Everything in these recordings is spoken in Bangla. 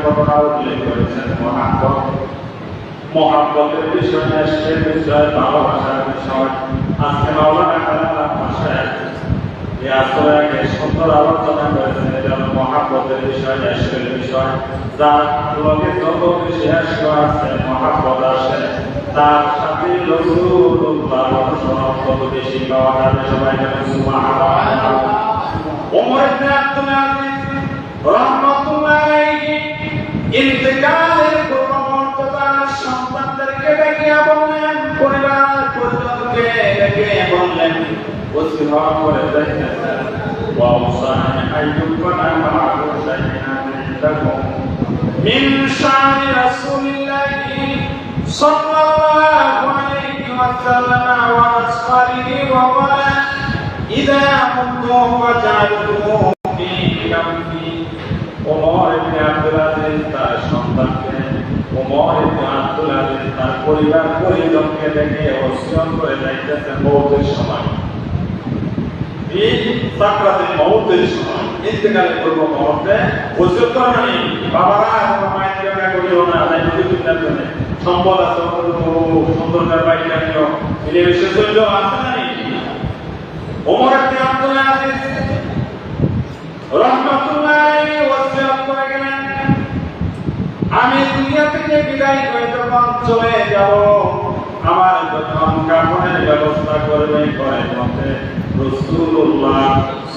ঘটনা উল্লেখ করেছেন। মহাব্বতের বিষয়, এশকের বিষয়, ভালোবাসার বিষয়। আজকে মাওলানা কালাম ভাষায় এই আসরে সুন্দর আলোচনা করেছেন। যেন মহাব্বতের বিষয়, এশকের বিষয়, যার লগে যত বেশি এশক আছে, মহাব্বত আছে, তার সাথে রাসূলুল্লাহ অনুসরণ তত বেশি পাওয়া যাবে। সবাই বলেন সুবহানাল্লাহ। ওমর ইবনে আব্দুল আজিজ রাহমাতুল্লাহ আলাইহি ইন্তেকালের পূর্ব তার সন্তানদেরকে ডেকে বললেন, পরিবার পরিজনকে ডেকে বললেন, ওসিফা করে যাইতেছেন, ওয়াউসানি আইয়ুবানা মা'রু শাইইনা ইনদাকুম মিন শানি রাসূলিল্লাহি সাল্লাল্লাহু আলাইহি ওয়াসাল্লাম ওয়া আসহাবিহি ওয়া ক্বালা ইযা কুনতুম ফাজআলুহু ফি কাফি। ওমর ইবনে আব্দুল আজিজ তার সন্তানকে, ওমর ইবনে আব্দুল আজিজ তার পরিবার পরিজনকে ডেকে ওসিয়ত করে যাইতেছেন মওতের সময়, এই সাকরাতের মওতের সময়, ইন্তেকালের পূর্ব মুহূর্তে ওসিয়ত করেন, মানে বাবারা তোমরা মায়ের জায়গা করিও না, তাই দুনিয়ার জন্য সম্পদ আছে, সুন্দর করে বাইরে নিও, মিলে মিশে চললেও আছে না। ওমর ইবনে আব্দুল আজিজ রাহমাতুল্লাহ আলাইহি ওসিয়ত করে গেলেন, আমি দুনিয়া থেকে বিদায় হয়ে যখন চলে যাব, আমার যখন কাফনের ব্যবস্থা করবে ঘরের মধ্যে রাসূলুল্লাহ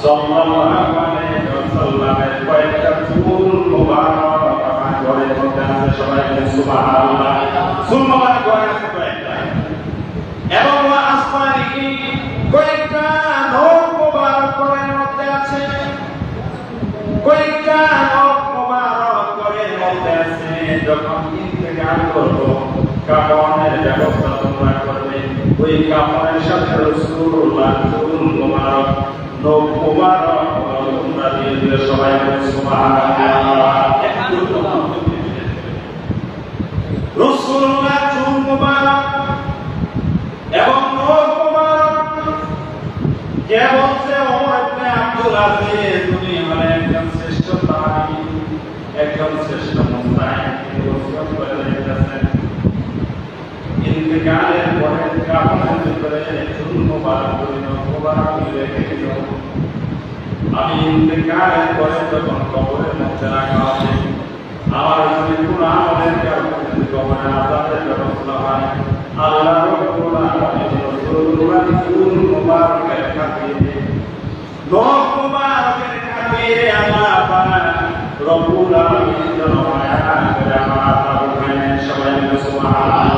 সাল্লাল্লাহু আলাইহি ওয়াসাল্লামের কয়েকটা চুল মুবারক আমার ঘরের মধ্যে আছে। সবাই বলেন সুবহানাল্লাহ। চুল মুবারক ঘরে আছে কয়েকটা, এবং আসমানি কয়েকটা নখ মুবারক ঘরের মধ্যে আছে, কয়েকটা নখ মুবারক ঘরের মধ্যে আছে। যখন ইন্তেকাল করব, কাফনের ব্যবস্থা তোমরা করবে, ওই কাফনের সাথে রাসূলুল্লাহ চুল মুবারক, নখ মুবারক তোমরা দিয়ে দিলে। সবাই বলেন সুবহানাল্লাহ। রাসূলুল্লাহ চুল মুবারক এবং নখ মুবারক কে বলছে? ওমর ইবনে আব্দুল আজিজ। তুমি হলেন একজন শ্রেষ্ঠ তাবী, একজন শ্রেষ্ঠ মুস্তাহিদ। ওসিয়ত করে যাইতেছেন, ইন্তেকালের পরে কাফনের ভিতরে চুল মুবারক, নখ মুবারক রেখে দিও। আমি ইন্তেকালের পরে যখন কবরের মধ্যে রাখা হবে, আমার যদি কোনো আমলের কারণে যদি কবরে আযাবের ব্যবস্থা হয়, আল্লাহ রাব্বুল আলামিন রাসূলুল্লাহ চুল মুবারকের খাতিরে, নখ মুবারকের খাতিরে আল্লাহ পাক রব্বুল আলামিন যেন মায়া করে আমার আযাবকে নেন। সবাই বলেন সুবহানাল্লাহ।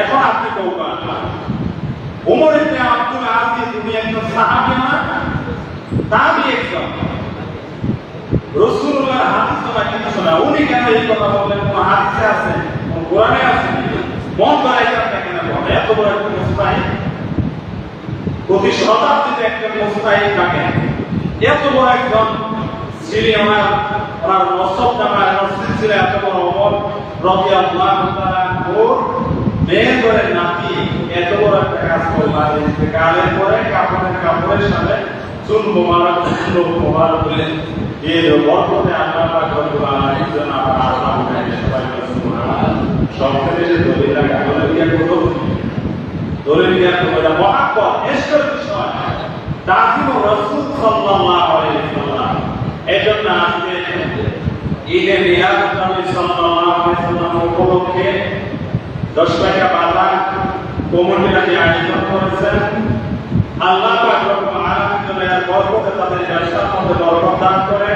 এখন আপনি কওবেন, ওমর ইবনে আব্দুল আজিজ তুমি একজন সাহাবী না? তাবী একজন, রাসূলুল্লাহর হাদিস তোমরা কিন্তু শোনা, উনি কেন এই কথা বললেন? কোন হাদিসে আছে, কোন কোরআনে আছে? মন বাড়াইতে কেন বলেন? এত বড় একটা মুস্তাহিদ, প্রতি শতাব্দীতে একজন মুস্তাহিদ থাকে, এত বড় একজন ছিলেন। ওনার নসব নামা সিলসিলা এত বড় ওমর রাদিয়াল্লাহু তাআলা ওর মেয়ে করে নাতি এত বড় একটা কাজ করলেন। ইন্তেকালের পরে কাপড়ের সাথে চুল মুবারক, নখ মুবারক দিলেন। এর বরকতে আল্লাহ পাক রব্বুল আলামিন যেন আমার আযাবকে নেন। সবাই বলেন সুবহানাল্লাহ। সবচেয়ে দলিল লাগা, দলিল দিয়া কত, দলিল দিয়া কত, এটা মহাব্বত, ইশকের বিষয়, তাজিম রাসূল সাল্লাল্লাহু আলাইহি ওয়াসাল্লাম। এজন্য আজকে ঈদে মিলাদুন নবী সাল্লাল্লাহু আলাইহি ওয়াসাল্লাম উপলক্ষে 10 টাকা বাজার কমিটিরা আয়োজন করেছেন। আল্লাহ পাক রব্বুল আলামিন এর বরকতে তাদের ব্যবসার মধ্যে বরকত দান করেন।